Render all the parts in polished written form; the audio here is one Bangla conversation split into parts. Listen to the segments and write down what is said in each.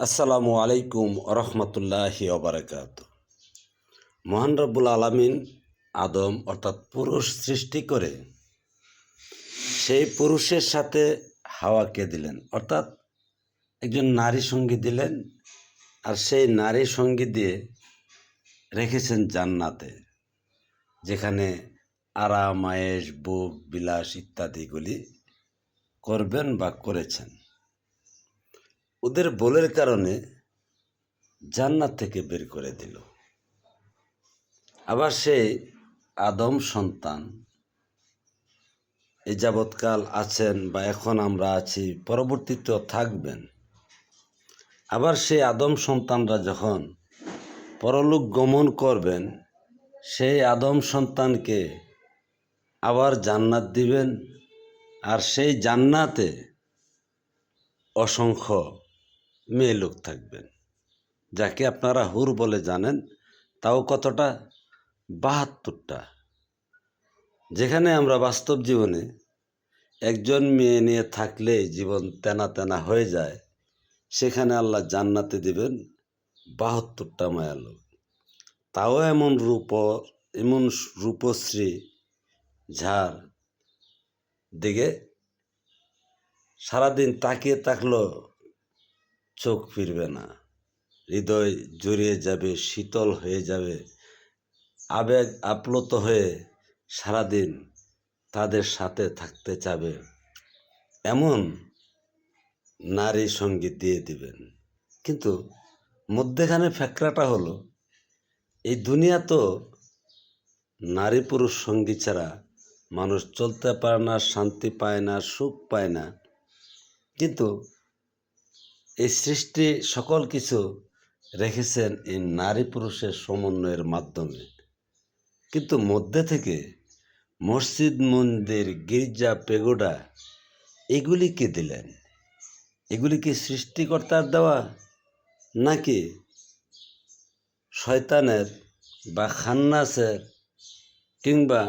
আসসালামু আলাইকুম রহমতুল্লাহি ওবরাকাত। মহান রব্বুল আলামিন আদম অর্থাৎ পুরুষ সৃষ্টি করে সেই পুরুষের সাথে হাওয়াকে দিলেন, অর্থাৎ একজন নারী সঙ্গী দিলেন। আর সেই নারী সঙ্গী দিয়ে রেখেছেন জান্নাতে, যেখানে আরাম আয়েশ ভোগ বিলাস ইত্যাদিগুলি করবেন বা করেছেন। ওদের বলের কারণে জান্নাত থেকে বের করে দিল। আবার সেই আদম সন্তান এ যাবৎকাল আছেন বা এখন আমরা আছি, পরবর্তীতেও থাকবেন। আবার সেই আদম সন্তানরা যখন পরলোক গমন করবেন, সেই আদম সন্তানকে আবার জান্নাত দিবেন। আর সেই জান্নাতে অসংখ্য মেয়ে লোক থাকবেন, যাকে আপনারা হুর বলে জানেন। তাও কতটা? ৭২টা। যেখানে আমরা বাস্তব জীবনে একজন মেয়ে নিয়ে থাকলে জীবন তেনা তেনা হয়ে যায়, সেখানে আল্লাহ জান্নাতে দিবেন ৭২টা মায়া লোক। তাও এমন রূপশ্রী ঝাড় দিকে সারাদিন তাকিয়ে থাকলেও চোখ ফিরবে না, হৃদয় জড়িয়ে যাবে, শীতল হয়ে যাবে, আবেগ আপ্লুত হয়ে সারাদিন তাদের সাথে থাকতে চাবে, এমন নারী সঙ্গীত দিয়ে দিবেন। কিন্তু মধ্যেখানে ফ্যাকড়াটা হলো, এই দুনিয়া তো নারী পুরুষ সঙ্গী ছাড়া মানুষ চলতে পারে না, শান্তি পায় না, সুখ পায় না। কিন্তু এই সৃষ্টি সকল কিছু রেখেছেন এই নারী পুরুষের সমন্বয়ের মাধ্যমে। কিন্তু মধ্যে থেকে মসজিদ মন্দির গির্জা পেগোডা এগুলি কে দিলেন? এগুলি কি সৃষ্টিকর্তার দেওয়া, নাকি শয়তানের বা খান্নাসের কিংবা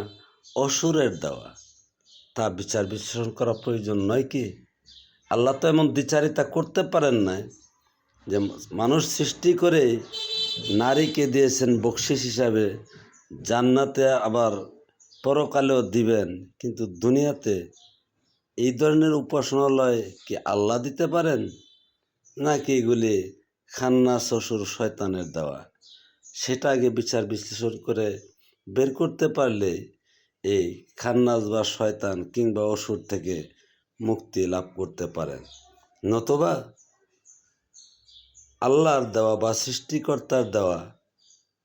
অসুরের দেওয়া? তা বিচার বিশ্লেষণ করা প্রয়োজন নয় কি? আল্লাহ তো এমন দ্বিচারিতা করতে পারেন না যে মানুষ সৃষ্টি করে নারীকে দিয়েছেন বকশিস হিসাবে, জান্নাতে আবার পরকালেও দিবেন। কিন্তু দুনিয়াতে এই ধরনের উপাসনালয় কি আল্লাহ দিতে পারেন, নাকি এগুলি খান্না শ্বশুর শয়তানের দেওয়া? সেটা আগে বিচার বিশ্লেষণ করে বের করতে পারলে এই খান্নাস বা শয়তান কিংবা অসুর থেকে মুক্তি লাভ করতে পারেন। নতুবা আল্লাহর দেওয়া বা সৃষ্টিকর্তার দেওয়া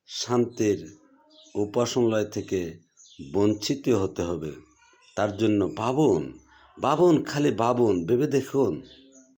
শান্তির উপাসনালয় থেকে বঞ্চিত হতে হবে। তার জন্য ভাবুন, খালি ভাবুন, ভেবে দেখুন।